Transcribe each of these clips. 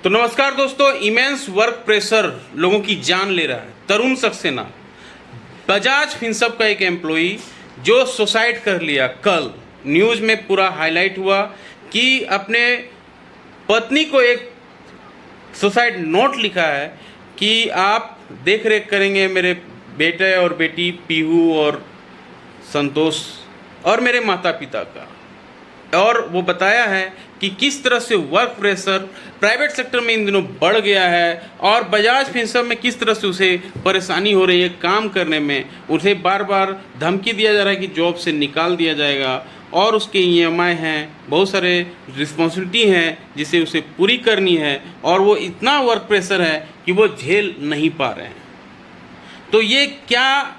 तो नमस्कार दोस्तों, इमेंस वर्क प्रेशर लोगों की जान ले रहा है। तरुण सक्सेना, बजाज फिनसर्व का एक एम्प्लॉई जो सुसाइड कर लिया। कल न्यूज़ में पूरा हाईलाइट हुआ कि अपने पत्नी को एक सुसाइड नोट लिखा है कि आप देख रेख करेंगे मेरे बेटे और बेटी पीहू और संतोष और मेरे माता पिता का। और वो बताया है कि किस तरह से वर्क प्रेशर प्राइवेट सेक्टर में इन दिनों बढ़ गया है और बजाज फिनसर्व में किस तरह से उसे परेशानी हो रही है काम करने में। उसे बार बार धमकी दिया जा रहा है कि जॉब से निकाल दिया जाएगा और उसके EMI हैं, बहुत सारे रिस्पॉन्सिबिलिटी हैं जिसे उसे पूरी करनी है और वो इतना वर्क प्रेशर है कि वो झेल नहीं पा रहे हैं। तो ये क्या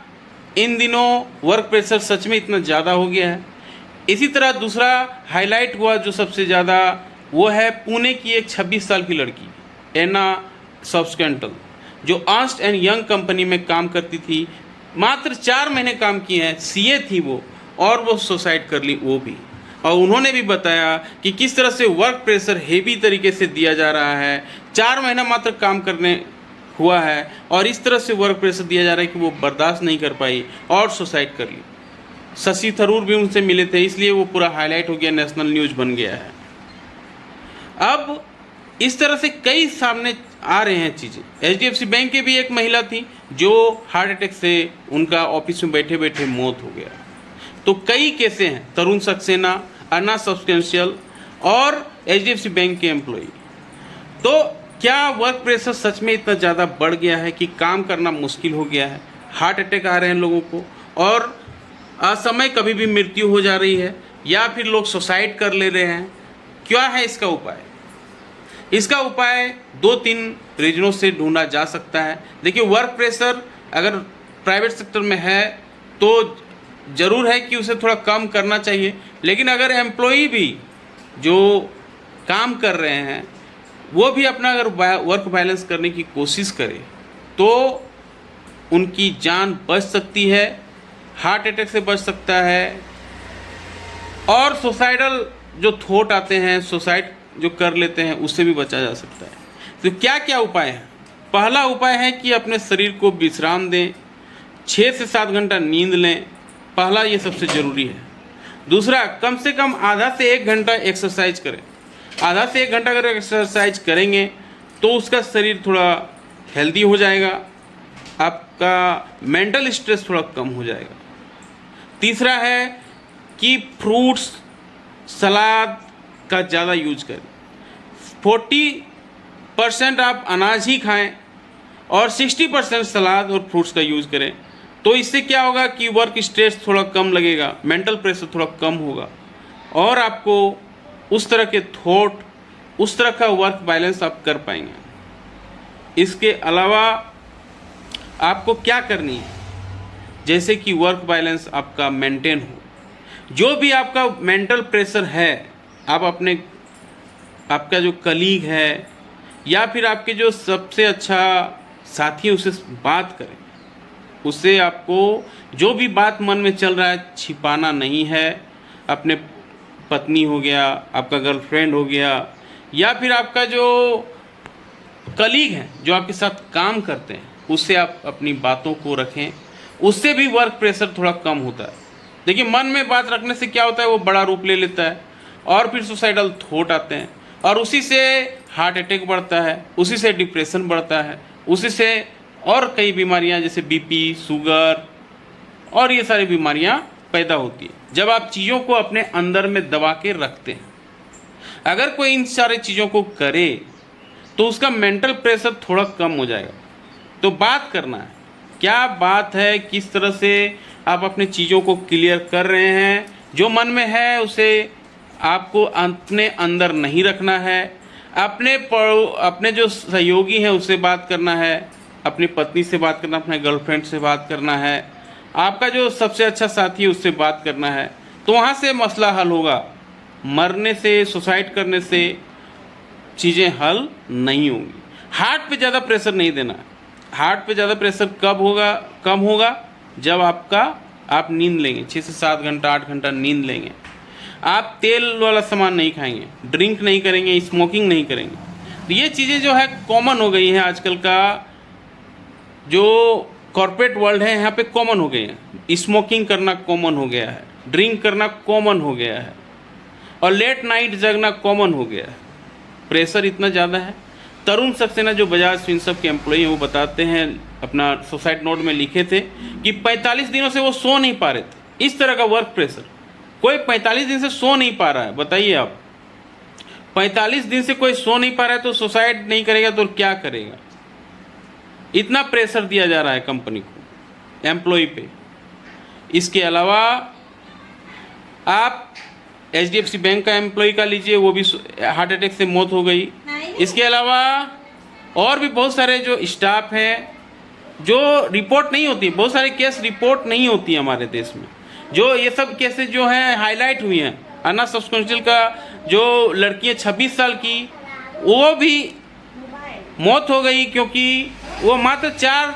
इन दिनों वर्क प्रेशर सच में इतना ज़्यादा हो गया है? इसी तरह दूसरा हाईलाइट हुआ जो सबसे ज़्यादा, वो है पुणे की एक 26 साल की लड़की एना सब्सकेंटल, जो अर्न्स्ट एंड यंग कंपनी में काम करती थी। मात्र 4 महीने काम किए हैं, CA थी वो, और वो सुसाइड कर ली वो भी। और उन्होंने भी बताया कि किस तरह से वर्क प्रेशर हेवी तरीके से दिया जा रहा है। 4 महीना मात्र काम करने हुआ है और इस तरह से वर्क प्रेशर दिया जा रहा है कि वो बर्दाश्त नहीं कर पाई और सुसाइड कर ली। शशि थरूर भी उनसे मिले थे, इसलिए वो पूरा हाईलाइट हो गया, नेशनल न्यूज़ बन गया है। अब इस तरह से कई सामने आ रहे हैं चीज़ें। HDFC बैंक की भी एक महिला थी जो हार्ट अटैक से उनका ऑफिस में बैठे बैठे मौत हो गया। तो कई केसें हैं, तरुण सक्सेना, अन्ना सब्सटेंशियल और HDFC बैंक के एम्प्लॉई। तो क्या वर्क प्रेशर सच में इतना ज़्यादा बढ़ गया है कि काम करना मुश्किल हो गया है? हार्ट अटैक आ रहे हैं लोगों को और असमय कभी भी मृत्यु हो जा रही है या फिर लोग सुसाइड कर ले रहे हैं। क्या है इसका उपाय? इसका उपाय 2-3 रीजनों से ढूंढा जा सकता है। देखिए, वर्क प्रेशर अगर प्राइवेट सेक्टर में है तो ज़रूर है कि उसे थोड़ा कम करना चाहिए, लेकिन अगर एम्प्लॉई भी जो काम कर रहे हैं वो भी अपना अगर वर्क बैलेंस करने की कोशिश करे तो उनकी जान बच सकती है, हार्ट अटैक से बच सकता है और सुसाइडल जो थॉट आते हैं, सुसाइड जो कर लेते हैं, उससे भी बचा जा सकता है। तो क्या क्या उपाय है? पहला उपाय है कि अपने शरीर को विश्राम दें, 6 से 7 घंटा नींद लें। पहला ये सबसे ज़रूरी है। दूसरा, कम से कम आधा से 1 घंटा एक्सरसाइज करें। आधा से 1 घंटा अगर एक्सरसाइज करेंगे तो उसका शरीर थोड़ा हेल्दी हो जाएगा, आपका मेंटल स्ट्रेस थोड़ा कम हो जाएगा। तीसरा है कि फ्रूट्स सलाद का ज़्यादा यूज करें। 40% आप अनाज ही खाएं और 60% सलाद और फ्रूट्स का यूज़ करें। तो इससे क्या होगा कि वर्क स्ट्रेस थोड़ा कम लगेगा, मेंटल प्रेशर थोड़ा कम होगा और आपको उस तरह के थॉट, उस तरह का वर्क बैलेंस आप कर पाएंगे। इसके अलावा आपको क्या करनी है, जैसे कि वर्क बैलेंस आपका मेंटेन हो। जो भी आपका मेंटल प्रेशर है, आप अपने आपका जो कलीग है या फिर आपके जो सबसे अच्छा साथी, उससे बात करें। उससे आपको जो भी बात मन में चल रहा है छिपाना नहीं है। अपने पत्नी हो गया, आपका गर्लफ्रेंड हो गया या फिर आपका जो कलीग है जो आपके साथ काम करते हैं, उससे आप अपनी बातों को रखें। उससे भी वर्क प्रेशर थोड़ा कम होता है। देखिए, मन में बात रखने से क्या होता है, वो बड़ा रूप ले लेता है और फिर सुसाइडल थॉट आते हैं और उसी से हार्ट अटैक बढ़ता है, उसी से डिप्रेशन बढ़ता है, उसी से और कई बीमारियां जैसे BP, शुगर और ये सारी बीमारियां पैदा होती है जब आप चीज़ों को अपने अंदर में दबा के रखते हैं। अगर कोई इन सारी चीज़ों को करे तो उसका मेंटल प्रेशर थोड़ा कम हो जाएगा। तो बात करना है, क्या बात है, किस तरह से आप अपने चीज़ों को क्लियर कर रहे हैं। जो मन में है उसे आपको अपने अंदर नहीं रखना है। अपने जो सहयोगी हैं उससे बात करना है, अपनी पत्नी से बात करना, अपने गर्लफ्रेंड से बात करना है, आपका जो सबसे अच्छा साथी है उससे बात करना है। तो वहाँ से मसला हल होगा। मरने से, सुसाइड करने से चीज़ें हल नहीं होंगी। हार्ट पे ज़्यादा प्रेशर नहीं देना है। हार्ट पे ज़्यादा प्रेशर कम होगा जब आप नींद लेंगे, 6 से 7 घंटा, 8 घंटा नींद लेंगे। आप तेल वाला सामान नहीं खाएंगे, ड्रिंक नहीं करेंगे, स्मोकिंग नहीं करेंगे। तो ये चीज़ें जो है कॉमन हो गई हैं आजकल का, जो कॉर्पोरेट वर्ल्ड है यहाँ पे कॉमन हो गई है। स्मोकिंग करना कॉमन हो गया है, ड्रिंक करना कॉमन हो गया है, और लेट नाइट जगना कॉमन हो गया है। प्रेशर इतना ज़्यादा है। तरुण सक्सेना जो बजाज फिनसर्व के एम्प्लॉई हैं वो बताते हैं, अपना सुसाइड नोट में लिखे थे कि 45 दिनों से वो सो नहीं पा रहे थे। इस तरह का वर्क प्रेशर, कोई 45 दिन से सो नहीं पा रहा है। बताइए आप, 45 दिन से कोई सो नहीं पा रहा है तो सुसाइड नहीं करेगा तो क्या करेगा? इतना प्रेशर दिया जा रहा है कंपनी को, एम्प्लॉय पे। इसके अलावा आप HDFC बैंक का एम्प्लॉय का लीजिए, वो भी हार्ट अटैक से मौत हो गई। इसके अलावा और भी बहुत सारे जो स्टाफ हैं जो रिपोर्ट नहीं होती, बहुत सारे केस रिपोर्ट नहीं होती हमारे देश में। जो ये सब केसेस जो हैं हाईलाइट हुई हैं, अन्ना सब काउंसिल का जो लड़की है 26 साल की, वो भी मौत हो गई क्योंकि वो मात्र 4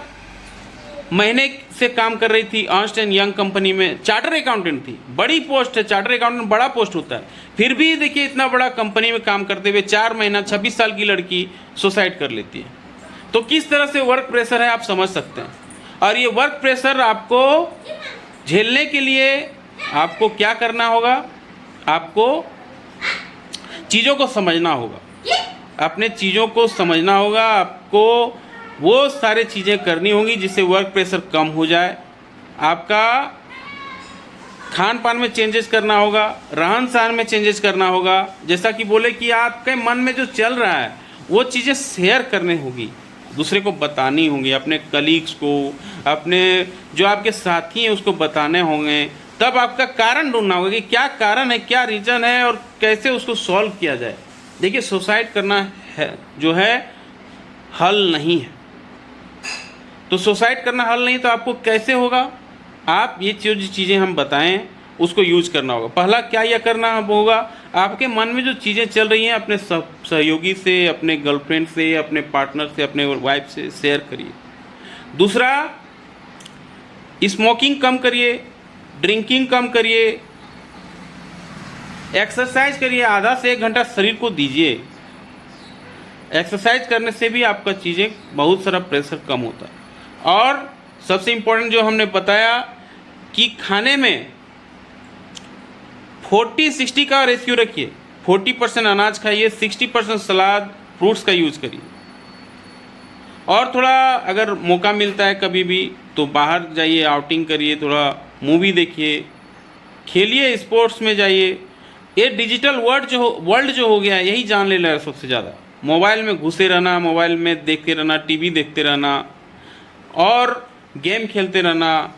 महीने से काम कर रही थी अर्न्स्ट एंड यंग कंपनी में। चार्टर अकाउंटेंट थी, बड़ी पोस्ट है, चार्टर अकाउंटेंट बड़ा पोस्ट होता है। फिर भी देखिए इतना बड़ा कंपनी में काम करते हुए 4 महीना 26 साल की लड़की सुसाइड कर लेती है। तो किस तरह से वर्क प्रेशर है आप समझ सकते हैं। और ये वर्क प्रेशर आपको झेलने के लिए आपको क्या करना होगा? आपको चीज़ों को समझना होगा, अपने चीज़ों को समझना होगा। आपको वो सारे चीज़ें करनी होंगी जिससे वर्क प्रेशर कम हो जाए। आपका खान पान में चेंजेस करना होगा, रहन सहन में चेंजेस करना होगा। जैसा कि बोले कि आपके मन में जो चल रहा है वो चीज़ें शेयर करनी होगी, दूसरे को बतानी होंगी, अपने कलीग्स को, अपने जो आपके साथी हैं उसको बताने होंगे। तब आपका कारण ढूंढना होगा कि क्या कारण है, क्या रीज़न है और कैसे उसको सॉल्व किया जाए। देखिए सुसाइड करना है जो है हल नहीं है। तो सुसाइड करना हल नहीं तो आपको कैसे होगा? आप ये चीज़ें हम बताएं उसको यूज करना होगा। पहला क्या यह करना होगा, आपके मन में जो चीज़ें चल रही हैं अपने सहयोगी से, अपने गर्लफ्रेंड से, अपने पार्टनर से, अपने वाइफ से शेयर करिए। दूसरा, स्मोकिंग कम करिए, ड्रिंकिंग कम करिए, एक्सरसाइज करिए, आधा से 1 घंटा शरीर को दीजिए। एक्सरसाइज करने से भी आपका चीज़ें बहुत सारा प्रेशर कम होता है। और सबसे इम्पोर्टेंट जो हमने बताया कि खाने में 40-60 का रेशियो रखिए। 40% अनाज खाइए, 60% सलाद फ्रूट्स का यूज़ करिए। और थोड़ा अगर मौका मिलता है कभी भी तो बाहर जाइए, आउटिंग करिए, थोड़ा मूवी देखिए, खेलिए, स्पोर्ट्स में जाइए। ये डिजिटल वर्ल्ड जो हो गया है यही जान ले रहा है सबसे ज़्यादा। मोबाइल में घुसे रहना, मोबाइल में देखते रहना, टीवी देखते रहना और गेम खेलते रहना,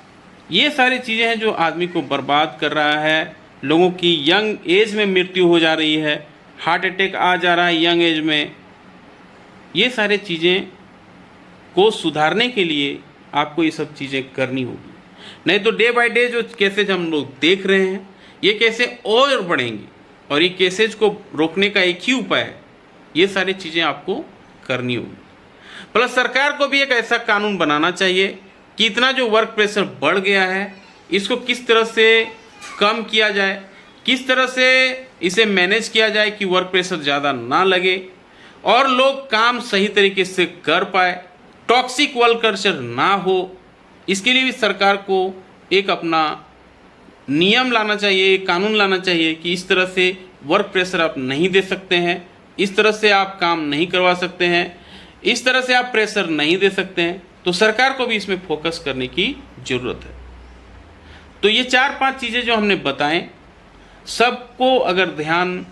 ये सारी चीज़ें हैं जो आदमी को बर्बाद कर रहा है। लोगों की यंग एज में मृत्यु हो जा रही है, हार्ट अटैक आ जा रहा है यंग एज में। ये सारे चीज़ें को सुधारने के लिए आपको ये सब चीज़ें करनी होगी, नहीं तो डे बाय डे जो केसेज हम लोग देख रहे हैं ये कैसे और बढ़ेंगी। और ये केसेज को रोकने का एक ही उपाय है, ये सारी चीज़ें आपको करनी होगी। प्लस सरकार को भी एक ऐसा कानून बनाना चाहिए कि इतना जो वर्क प्रेशर बढ़ गया है इसको किस तरह से कम किया जाए, किस तरह से इसे मैनेज किया जाए कि वर्क प्रेशर ज़्यादा ना लगे और लोग काम सही तरीके से कर पाए, टॉक्सिक वर्क कल्चर ना हो। इसके लिए भी सरकार को एक अपना नियम लाना चाहिए, एक कानून लाना चाहिए कि इस तरह से वर्क प्रेशर आप नहीं दे सकते हैं, इस तरह से आप काम नहीं करवा सकते हैं, इस तरह से आप प्रेशर नहीं दे सकते हैं। तो सरकार को भी इसमें फोकस करने की ज़रूरत है। तो ये 4-5 चीज़ें जो हमने बताएं, सबको अगर ध्यान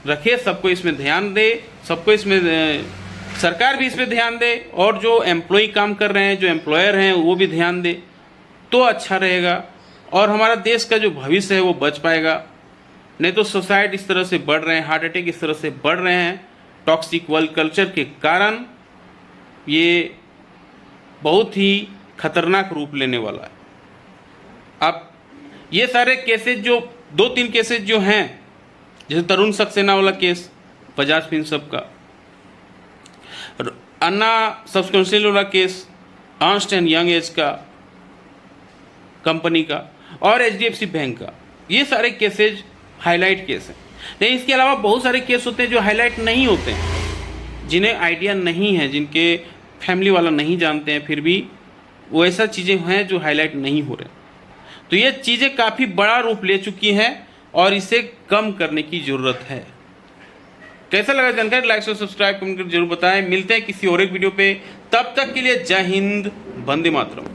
रखे, सबको इसमें ध्यान दे, सबको इसमें सरकार भी इसमें ध्यान दे और जो एम्प्लॉय काम कर रहे हैं, जो एम्प्लॉयर हैं वो भी ध्यान दे तो अच्छा रहेगा और हमारा देश का जो भविष्य है वो बच पाएगा। नहीं तो सुसाइड इस तरह से बढ़ रहे हैं, हार्ट अटैक इस तरह से बढ़ रहे हैं टॉक्सिक वर्क कल्चर के कारण, ये बहुत ही खतरनाक रूप लेने वाला है। अब ये सारे केसेज जो 2-3 केसेज जो हैं, जैसे तरुण सक्सेना वाला केस बजाज फिनसर्व का, अन्ना सब काउंसिल वाला case Ernst and young age का कंपनी का और HDFC बैंक का, ये सारे केसेज हाईलाइट केस हैं। लेकिन इसके अलावा बहुत सारे केस होते हैं जो हाईलाइट नहीं होते हैं, जिन्हें आइडिया नहीं है, जिनके फैमिली वाला नहीं जानते हैं, फिर भी वो ऐसा चीज़ें हैं जो हाईलाइट नहीं हो रहे। तो ये चीज़ें काफ़ी बड़ा रूप ले चुकी हैं और इसे कम करने की ज़रूरत है। कैसा लगा जानकारी? लाइक और सब्सक्राइब कमेंट कर जरूर बताएं। मिलते हैं किसी और एक वीडियो पे, तब तक के लिए जय हिंद, वंदे मातरम।